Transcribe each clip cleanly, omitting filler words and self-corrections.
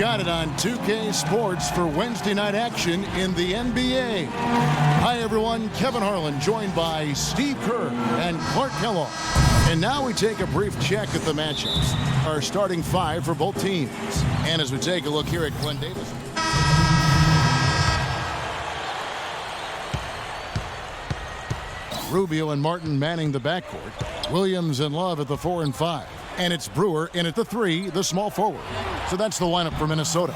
got it on 2K Sports for Wednesday night action in the NBA. Hi everyone, Kevin Harlan joined by Steve Kerr and Clark Kellogg. And now we take a brief check at the matchups. Our starting five for both teams. And as we take a look here at Glenn Davis. Rubio and Martin manning the backcourt. Williams and Love at the 4 and 5. And it's Brewer in at the 3, the small forward. So that's the lineup for Minnesota.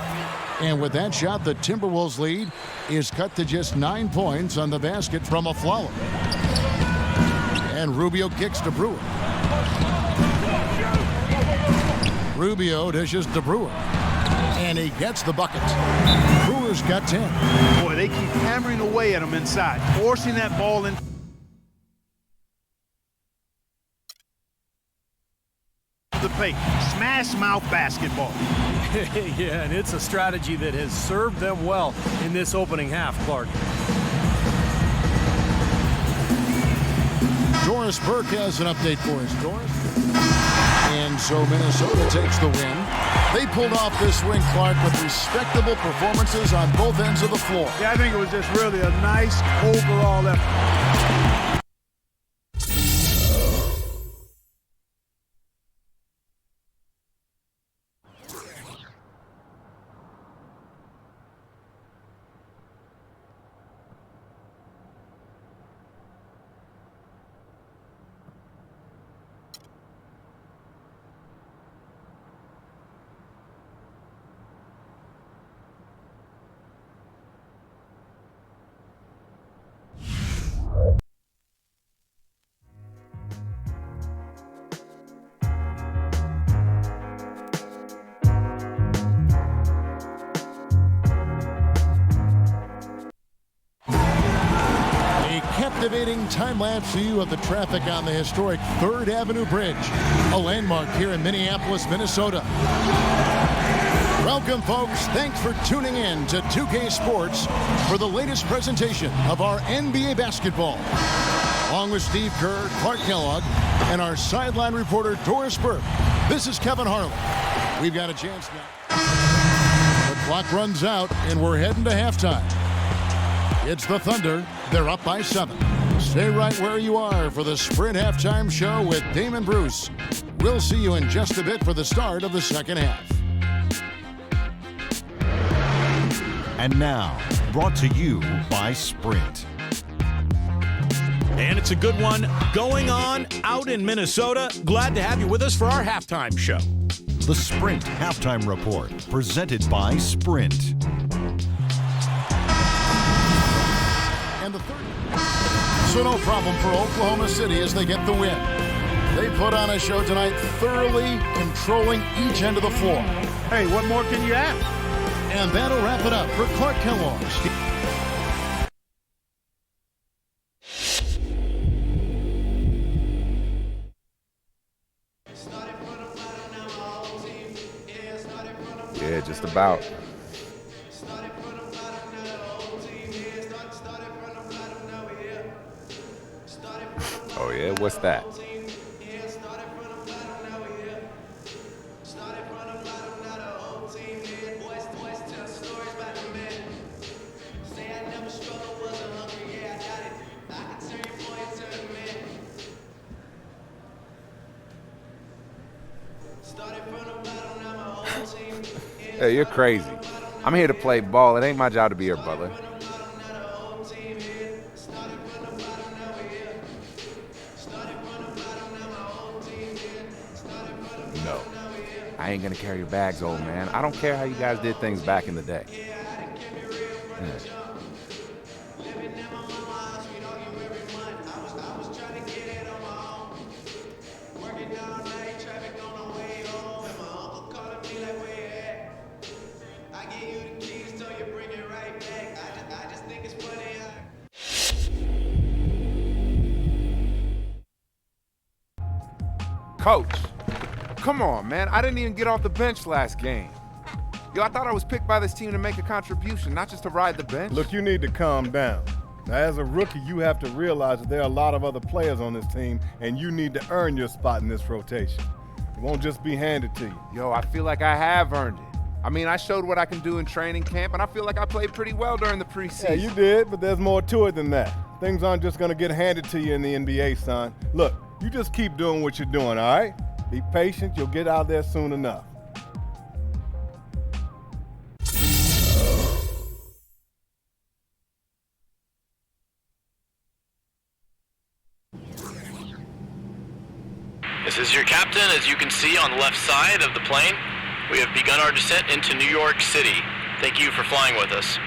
And with that shot, the Timberwolves lead is cut to just 9 points on the basket from Afflalo. And Rubio kicks to Brewer. Rubio dishes to Brewer. And he gets the bucket. Brewer's got 10. Boy, they keep hammering away at him inside, forcing that ball in. The paint. Smash mouth basketball. Yeah, and it's a strategy that has served them well in this opening half, Clark. Doris Burke has an update for us. Doris? And so Minnesota takes the win. They pulled off this win, Clark, with respectable performances on both ends of the floor. Yeah, I think it was just really a nice overall effort. Captivating time-lapse view of the traffic on the historic 3rd Avenue Bridge, a landmark here in Minneapolis, Minnesota. Welcome, folks. Thanks for tuning in to 2K Sports for the latest presentation of our NBA basketball. Along with Steve Kerr, Clark Kellogg, and our sideline reporter, Doris Burke, this is Kevin Harlan. We've got a chance now. The clock runs out, and we're heading to halftime. It's the Thunder. They're up by 7. Stay right where you are for the Sprint Halftime Show with Damon Bruce. We'll see you in just a bit for the start of the second half. And now, brought to you by Sprint. And it's a good one going on out in Minnesota. Glad to have you with us for our halftime show. The Sprint Halftime Report, presented by Sprint. And the third. So no problem for Oklahoma City as they get the win. They put on a show tonight, thoroughly controlling each end of the floor. Hey, what more can you ask? And that'll wrap it up for Clark Kellogg. Yeah, just about. Oh yeah, what's that? Hey, you're crazy. I'm here to play ball. It ain't my job to be your butler. No. I ain't gonna carry your bags, old man. I don't care how you guys did things back in the day. Yeah. Coach, come on, man. I didn't even get off the bench last game. Yo, I thought I was picked by this team to make a contribution, not just to ride the bench. Look, you need to calm down. Now, as a rookie, you have to realize that there are a lot of other players on this team, and you need to earn your spot in this rotation. It won't just be handed to you. Yo, I feel like I have earned it. I mean, I showed what I can do in training camp, and I feel like I played pretty well during the preseason. Yeah, you did, but there's more to it than that. Things aren't just going to get handed to you in the NBA, son. Look, you just keep doing what you're doing, all right? Be patient. You'll get out there soon enough. This is your captain. As you can see on the left side of the plane, we have begun our descent into New York City. Thank you for flying with us.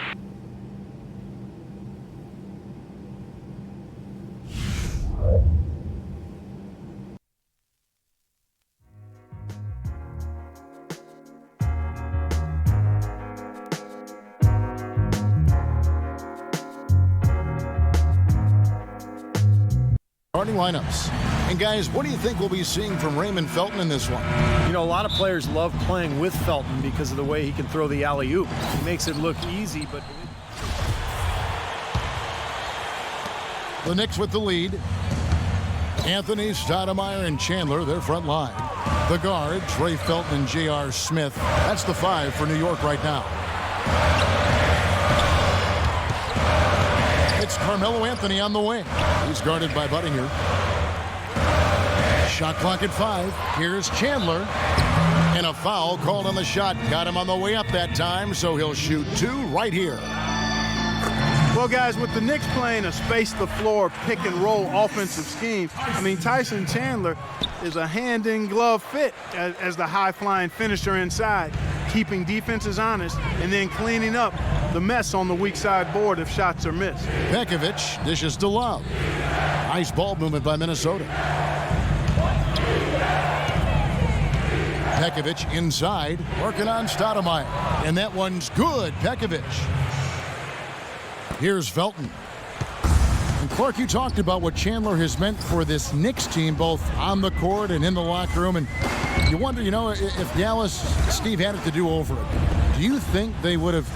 Starting lineups. And guys, what do you think we'll be seeing from Raymond Felton in this one? You know, a lot of players love playing with Felton because of the way he can throw the alley-oop. He makes it look easy, but... The Knicks with the lead. Anthony, Stoudemire, and Chandler, their front line. The guards, Ray Felton and J.R. Smith. That's the 5 for New York right now. It's Carmelo Anthony on the wing. He's guarded by Buttinger. Shot clock at 5. Here's Chandler. And a foul called on the shot. Got him on the way up that time, so he'll shoot 2 right here. Well, guys, with the Knicks playing a space-the-floor pick-and-roll offensive scheme, I mean, Tyson Chandler is a hand-in-glove fit as the high-flying finisher inside, keeping defenses honest and then cleaning up the mess on the weak side board if shots are missed. Pekovic dishes to Love. Nice ball movement by Minnesota. Pekovic inside, working on Stoudemire. And that one's good, Pekovic. Here's Felton. And Clark, you talked about what Chandler has meant for this Knicks team, both on the court and in the locker room. And you wonder, you know, if Dallas, Steve had it to do over it, do you think they would have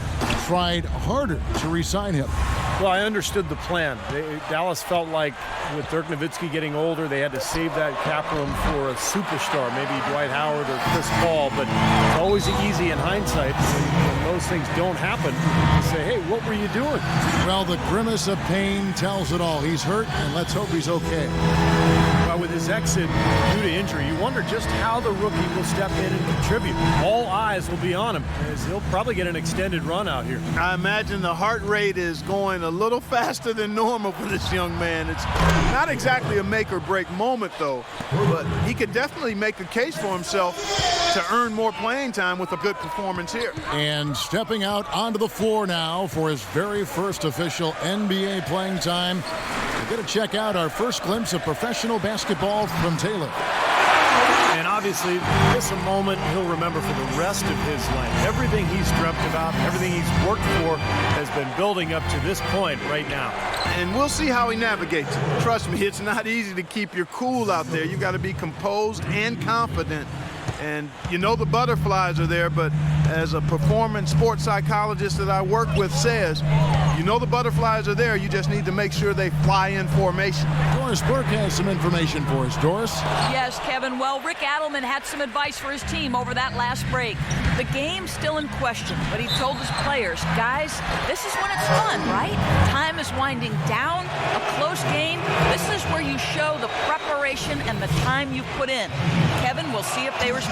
tried harder to re-sign him? Well, I understood the plan. Dallas felt like with Dirk Nowitzki getting older, they had to save that cap room for a superstar, maybe Dwight Howard or Chris Paul. But it's always easy in hindsight when those things don't happen to say, hey, what were you doing? Well, the grimace of pain tells it all. He's hurt, and let's hope he's okay. Well, with his exit due to injury, you wonder just how the rookie will step in and contribute. All eyes will be on him, as he'll probably get an extended run out here. I imagine the heart rate is going a little faster than normal for this young man. It's not exactly a make-or-break moment, though, but he could definitely make a case for himself to earn more playing time with a good performance here. And stepping out onto the floor now for his very first official NBA playing time. We're going to check out our first glimpse of professional basketball from Taylor. And obviously, this is a moment he'll remember for the rest of his life. Everything he's dreamt about, everything he's worked for has been building up to this point right now. And we'll see how he navigates it. Trust me, it's not easy to keep your cool out there. You've got to be composed and confident. And you know the butterflies are there, but as a performance sports psychologist that I work with says, you know the butterflies are there, you just need to make sure they fly in formation. Doris Burke has some information for us. Doris? Yes, Kevin. Well, Rick Adelman had some advice for his team over that last break. The game's still in question, but he told his players, guys, this is when it's fun, right? Time is winding down, a close game. This is where you show the preparation and the time you put in. Kevin, we'll see if they respond.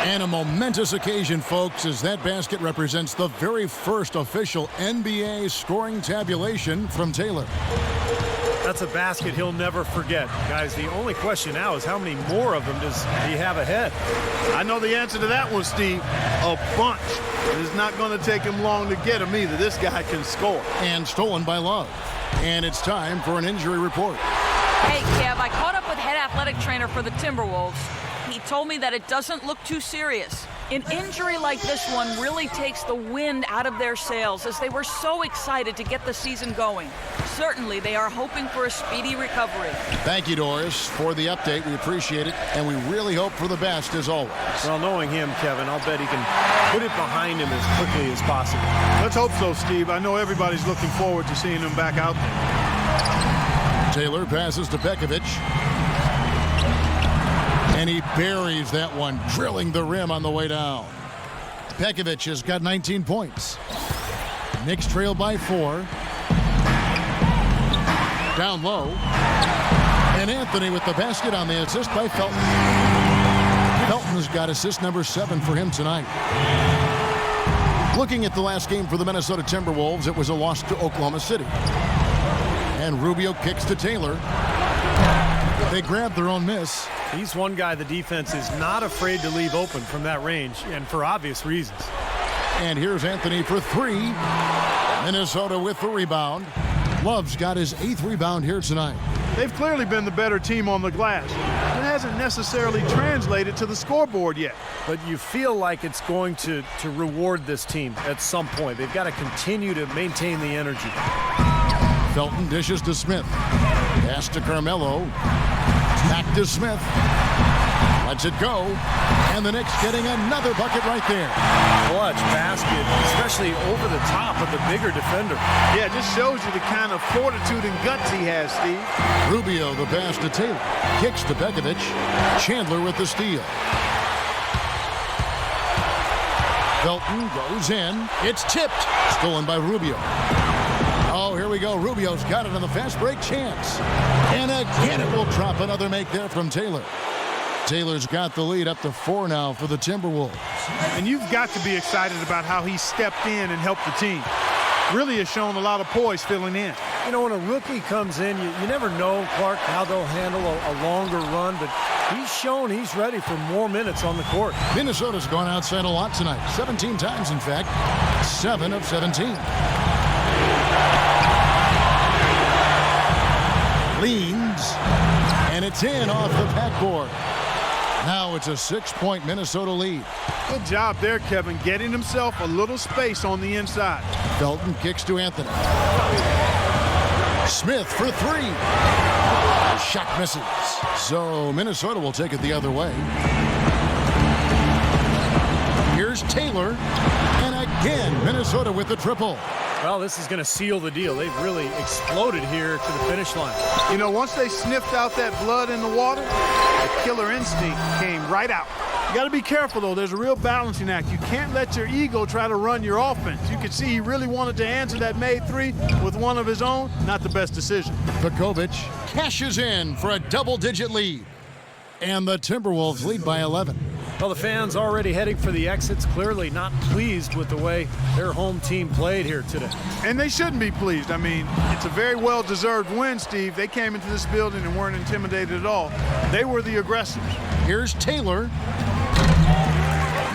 And a momentous occasion, folks, as that basket represents the very first official NBA scoring tabulation from Taylor. That's a basket he'll never forget. Guys, the only question now is how many more of them does he have ahead? I know the answer to that one, Steve. A bunch. It's not going to take him long to get him either. This guy can score. And stolen by Love. And it's time for an injury report. Hey, Kev, I caught up with head athletic trainer for the Timberwolves. He told me that it doesn't look too serious. An injury like this one really takes the wind out of their sails as they were so excited to get the season going. Certainly, they are hoping for a speedy recovery. Thank you, Doris, for the update. We appreciate it, and we really hope for the best as always. Well, knowing him, Kevin, I'll bet he can put it behind him as quickly as possible. Let's hope so, Steve. I know everybody's looking forward to seeing him back out there. Taylor passes to Pekovic. And he buries that one, drilling the rim on the way down. Pekovic has got 19 points. Knicks trail by 4. Down low. And Anthony with the basket on the assist by Felton. Felton's got assist number 7 for him tonight. Looking at the last game for the Minnesota Timberwolves, it was a loss to Oklahoma City. And Rubio kicks to Taylor. They grab their own miss. He's one guy the defense is not afraid to leave open from that range, and for obvious reasons. And here's Anthony for 3. Minnesota with the rebound. Love's got his 8th rebound here tonight. They've clearly been the better team on the glass. It hasn't necessarily translated to the scoreboard yet. But you feel like it's going to reward this team at some point. They've got to continue to maintain the energy. Felton dishes to Smith. Pass to Carmelo. Back to Smith. Lets it go. And the Knicks getting another bucket right there. Clutch basket, especially over the top of the bigger defender. Yeah, it just shows you the kind of fortitude and guts he has, Steve. Rubio, the pass to Taylor. Kicks to Pekovic. Chandler with the steal. Felton goes in. It's tipped. Stolen by Rubio. Oh, here we go. Rubio's got it on the fast break chance. And again, it will drop another make there from Taylor. Taylor's got the lead up to 4 now for the Timberwolves. And you've got to be excited about how he stepped in and helped the team. Really has shown a lot of poise filling in. You know, when a rookie comes in, you never know, Clark, how they'll handle a longer run, but he's shown he's ready for more minutes on the court. Minnesota's gone outside a lot tonight. 17 times, in fact. 7 of 17. Leans, and it's in off the backboard. Now it's a 6-point Minnesota lead. Good job there, Kevin, getting himself a little space on the inside. Felton kicks to Anthony. Smith for 3. The shot misses. So Minnesota will take it the other way. Here's Taylor. And again, Minnesota with the triple. Well, this is going to seal the deal. They've really exploded here to the finish line. You know, once they sniffed out that blood in the water, the killer instinct came right out. You got to be careful, though. There's a real balancing act. You can't let your ego try to run your offense. You could see he really wanted to answer that made 3 with one of his own. Not the best decision. Pekovic cashes in for a double-digit lead. And the Timberwolves lead by 11. Well, the fans already heading for the exits, clearly not pleased with the way their home team played here today. And they shouldn't be pleased. I mean, it's a very well-deserved win, Steve. They came into this building and weren't intimidated at all. They were the aggressors. Here's Taylor.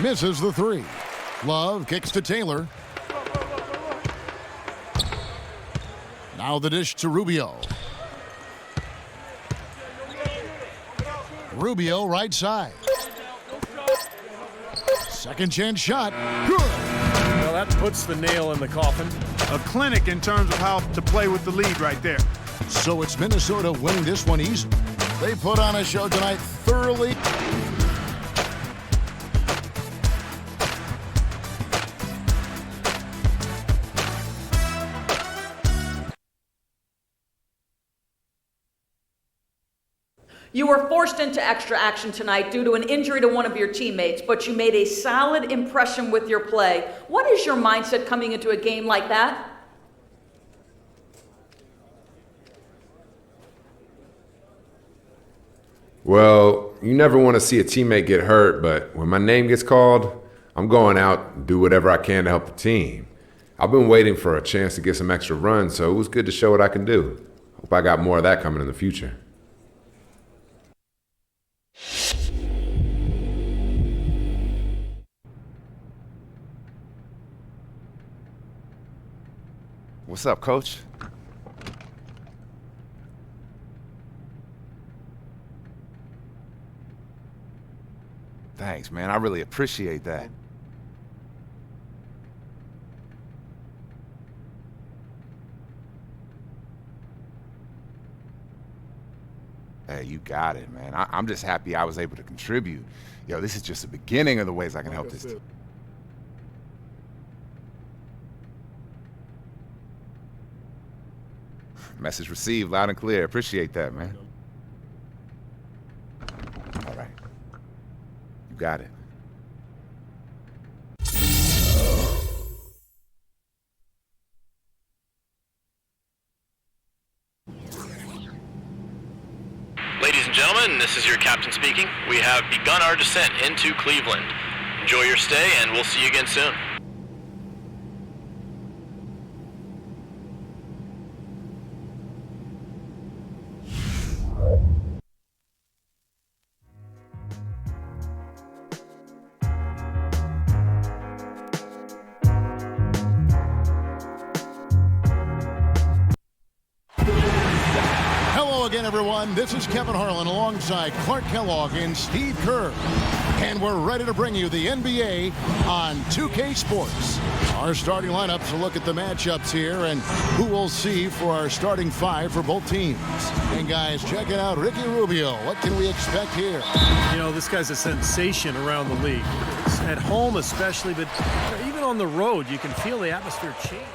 Misses the 3. Love kicks to Taylor. Now the dish to Rubio. Rubio right side. Second chance shot. Good. Well, that puts the nail in the coffin. A clinic in terms of how to play with the lead right there. So it's Minnesota winning this one easy. They put on a show tonight thoroughly. You were forced into extra action tonight due to an injury to one of your teammates, but you made a solid impression with your play. What is your mindset coming into a game like that? Well, you never want to see a teammate get hurt, but when my name gets called, I'm going out and do whatever I can to help the team. I've been waiting for a chance to get some extra runs, so it was good to show what I can do. Hope I got more of that coming in the future. What's up, Coach? Thanks, man. I really appreciate that. Hey, you got it, man. I'm just happy I was able to contribute. Yo, this is just the beginning of the ways I can help this team. Message received loud and clear. Appreciate that, man. All right. You got it. this is your captain speaking. We have begun our descent into Cleveland. Enjoy your stay, and we'll see you again soon. Again, everyone, this is Kevin Harlan alongside Clark Kellogg and Steve Kerr, and we're ready to bring you the NBA on 2K Sports. Our starting lineups, a look at the matchups here and who we'll see for our starting five for both teams. And guys, check it out, Ricky Rubio. What can we expect here? You know, this guy's a sensation around the league. At home especially, but even on the road, you can feel the atmosphere change.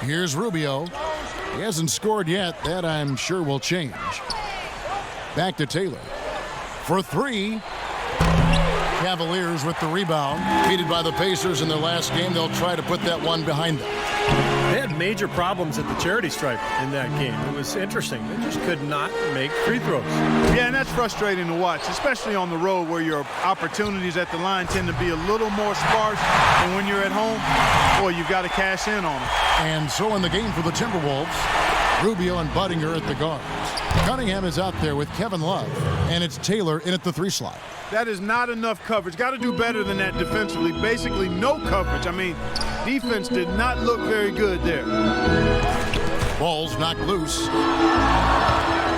Here's Rubio. He hasn't scored yet. That, I'm sure, will change. Back to Taylor. For three. Cavaliers with the rebound. Defeated by the Pacers in their last game. They'll try to put that one behind them. They had major problems at the charity stripe in that game. It was interesting. They just could not make free throws. Yeah, and that's frustrating to watch, especially on the road where your opportunities at the line tend to be a little more sparse than when you're at home. Boy, you've got to cash in on them. And so in the game for the Timberwolves, Rubio and Budinger at the guards. Cunningham is out there with Kevin Love, and it's Taylor in at the three slot. That is not enough coverage. Got to do better than that defensively. Basically no coverage. I mean, defense did not look very good there. Ball's knocked loose.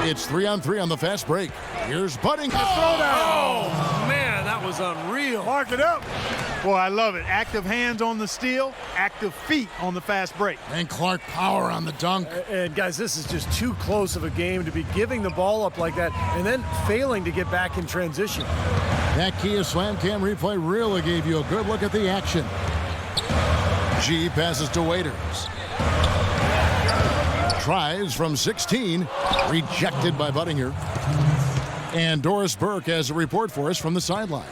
It's 3-on-3 on the fast break. Here's Budinger. Oh, man, that was unreal. Mark it up. Boy, I love it. Active hands on the steal, active feet on the fast break. And Clark power on the dunk. And guys, this is just too close of a game to be giving the ball up like that and then failing to get back in transition. That Kia Slam Cam replay really gave you a good look at the action. G passes to Waiters. Tries from 16, rejected by Budinger. And Doris Burke has a report for us from the sideline.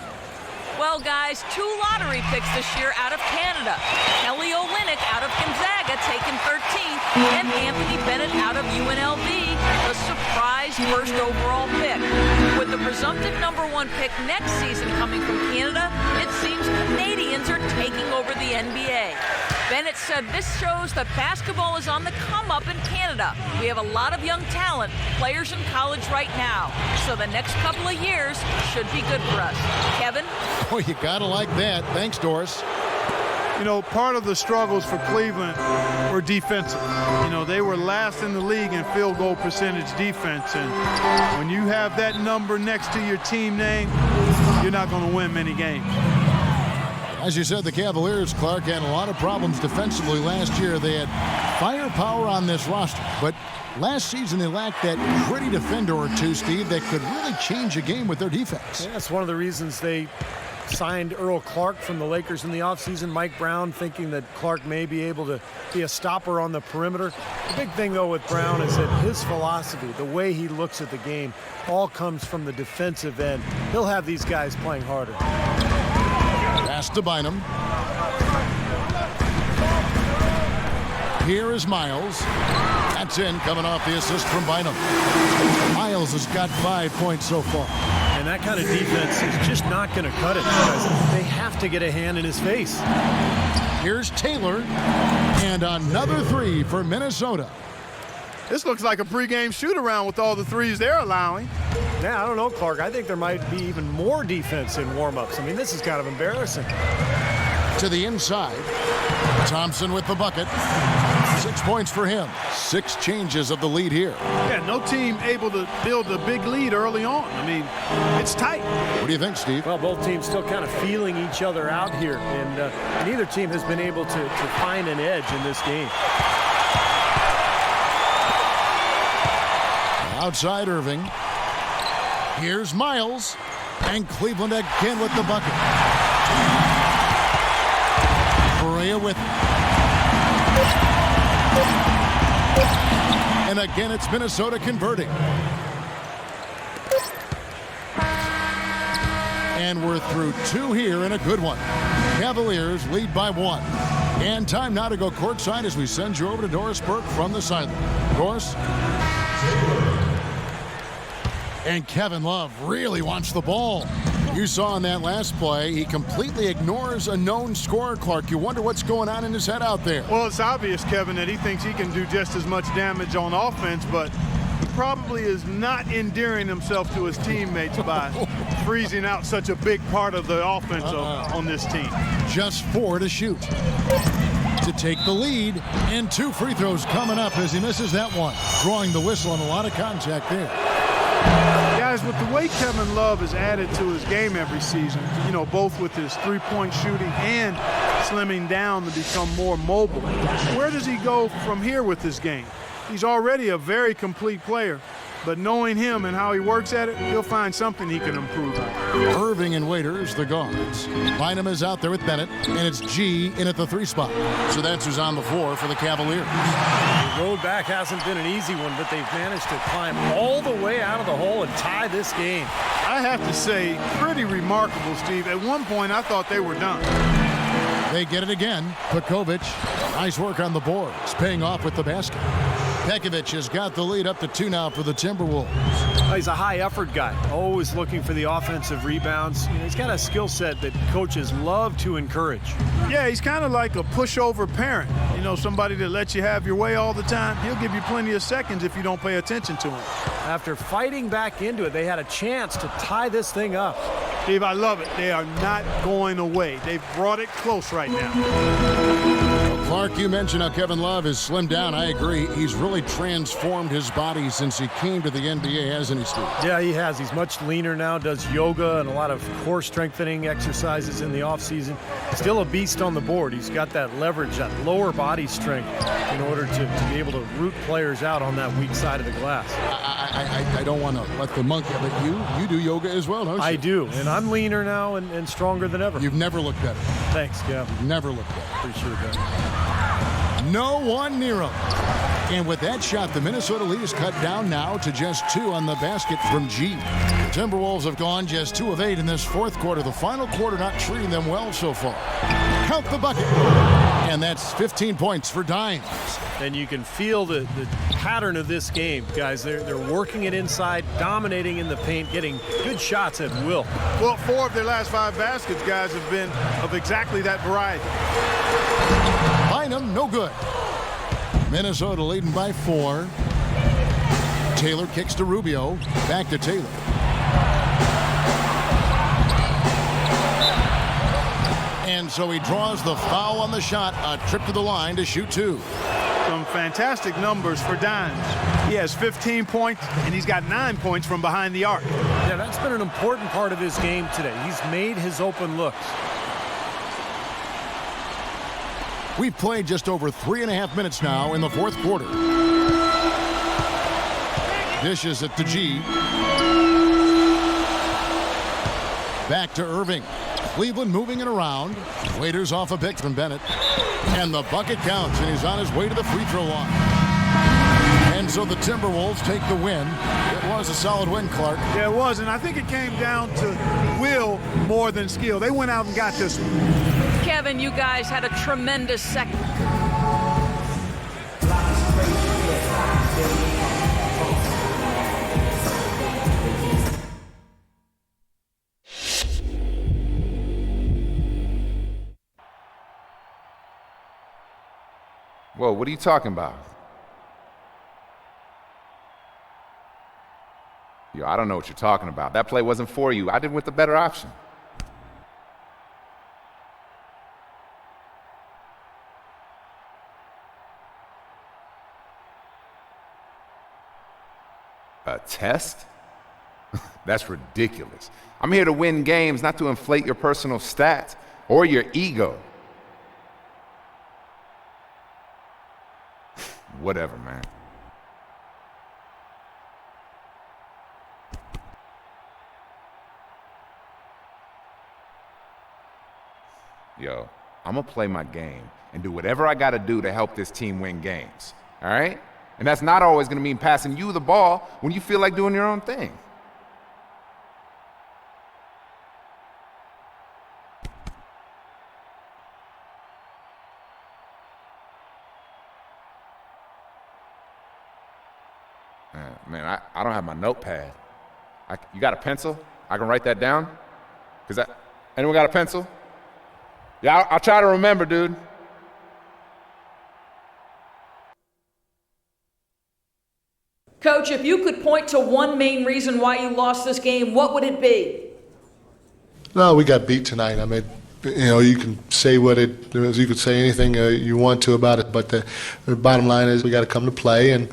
Well, guys, 2 lottery picks this year out of Canada. Kelly Olynyk out of Gonzaga, taken 13th, and Anthony Bennett out of UNLV, the surprise first overall pick. With the presumptive #1 pick next season coming from Canada, it seems Canadians are taking over the NBA. Bennett said this shows that basketball is on the come-up in Canada. We have a lot of young talent, players in college right now. So the next couple of years should be good for us. Kevin? Oh, you gotta like that. Thanks, Doris. You know, part of the struggles for Cleveland were defensive. You know, they were last in the league in field goal percentage defense. And when you have that number next to your team name, you're not going to win many games. As you said, the Cavaliers, Clark, had a lot of problems defensively last year. They had firepower on this roster, but last season they lacked that gritty defender or two, Steve, that could really change a game with their defense. Yeah, that's one of the reasons they signed Earl Clark from the Lakers in the offseason. Mike Brown thinking that Clark may be able to be a stopper on the perimeter. The big thing, though, with Brown is that his philosophy, the way he looks at the game, all comes from the defensive end. He'll have these guys playing harder. Pass to Bynum. Here is Miles. That's in, coming off the assist from Bynum. Miles has got 5 points so far. And that kind of defense is just not going to cut it because they have to get a hand in his face. Here's Taylor. And another three for Minnesota. This looks like a pregame shoot-around with all the threes they're allowing. Yeah, I don't know, Clark. I think there might be even more defense in warm-ups. I mean, this is kind of embarrassing. To the inside. Thompson with the bucket. 6 points for him. 6 changes of the lead here. Yeah, no team able to build a big lead early on. I mean, it's tight. What do you think, Steve? Well, both teams still kind of feeling each other out here, and neither team has been able to find an edge in this game. Outside Irving. Here's Miles. And Cleveland again with the bucket. Correa with it. And again, it's Minnesota converting. And we're through 2 here in a good one. Cavaliers lead by 1. And time now to go courtside as we send you over to Doris Burke from the sideline. Doris? And Kevin Love really wants the ball. You saw in that last play, he completely ignores a known scorer, Clark. You wonder what's going on in his head out there. Well, it's obvious, Kevin, that he thinks he can do just as much damage on offense, but he probably is not endearing himself to his teammates by freezing out such a big part of the offense on this team. Just 4 to shoot. To take the lead, and 2 free throws coming up as he misses that one. Drawing the whistle and a lot of contact there. Guys, with the way Kevin Love has added to his game every season, you know, both with his three-point shooting and slimming down to become more mobile, where does he go from here with this game? He's already a very complete player, but knowing him and how he works at it, he'll find something he can improve on. Irving and Waiters, the guards. Bynum is out there with Bennett, and it's G in at the 3 spot. So that's who's on the floor for the Cavaliers. The road back hasn't been an easy one, but they've managed to climb all the way out of the hole and tie this game. I have to say, pretty remarkable, Steve. At one point, I thought they were done. They get it again. Pekovic, nice work on the boards, paying off with the basket. Pekovic has got the lead up to 2 now for the Timberwolves. He's a high-effort guy, always looking for the offensive rebounds. You know, he's got a skill set that coaches love to encourage. Yeah, he's kind of like a pushover parent. You know, somebody that lets you have your way all the time. He'll give you plenty of seconds if you don't pay attention to him. After fighting back into it, they had a chance to tie this thing up. Steve, I love it. They are not going away. They've brought it close right now. Clark, you mentioned how Kevin Love has slimmed down. I agree. He's really transformed his body since he came to the NBA, hasn't he, Steve? Yeah, he has. He's much leaner now, does yoga and a lot of core strengthening exercises in the offseason. Still a beast on the board. He's got that leverage, that lower body strength in order to be able to root players out on that weak side of the glass. I don't want to let the monkey, but you do yoga as well, don't you? I do, and I'm leaner now and stronger than ever. You've never looked better. Thanks, Kev. You've never looked better. Appreciate that. No one near him. And with that shot, the Minnesota lead is cut down now to just 2 on the basket from G. The Timberwolves have gone just 2 of 8 in this fourth quarter. The final quarter not treating them well so far. Count the bucket. And that's 15 points for Dimes. And you can feel the pattern of this game, guys. They're working it inside, dominating in the paint, getting good shots at will. Well, 4 of their last 5 baskets, guys, have been of exactly that variety. Bynum, no good. Minnesota leading by 4. Taylor kicks to Rubio. Back to Taylor. And so he draws the foul on the shot, a trip to the line to shoot 2. Some fantastic numbers for Dimes. He has 15 points, and he's got 9 points from behind the arc. Yeah, that's been an important part of his game today. He's made his open looks. We've played just over 3.5 minutes now in the fourth quarter. Dishes it to G. Back to Irving. Cleveland moving it around. Waiters off a pick from Bennett. And the bucket counts, and he's on his way to the free throw line. And so the Timberwolves take the win. It was a solid win, Clark. Yeah, it was, and I think it came down to will more than skill. They went out and got this one. Kevin, you guys had a tremendous second. Whoa, what are you talking about? Yo, I don't know what you're talking about. That play wasn't for you. I did with the better option. A test? That's ridiculous. I'm here to win games, not to inflate your personal stats or your ego. Whatever, man. Yo, I'm gonna play my game and do whatever I gotta do to help this team win games, all right? And that's not always gonna mean passing you the ball when you feel like doing your own thing. Man, I don't have my notepad. You got a pencil? I can write that down? Anyone got a pencil? Yeah, I'll try to remember, dude. Coach, if you could point to one main reason why you lost this game, what would it be? No, we got beat tonight. I mean, you can say you could say anything you want to about it, but the bottom line is we got to come to play, and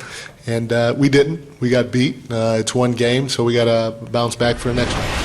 we didn't. We got beat. It's one game, so we got to bounce back for the next one.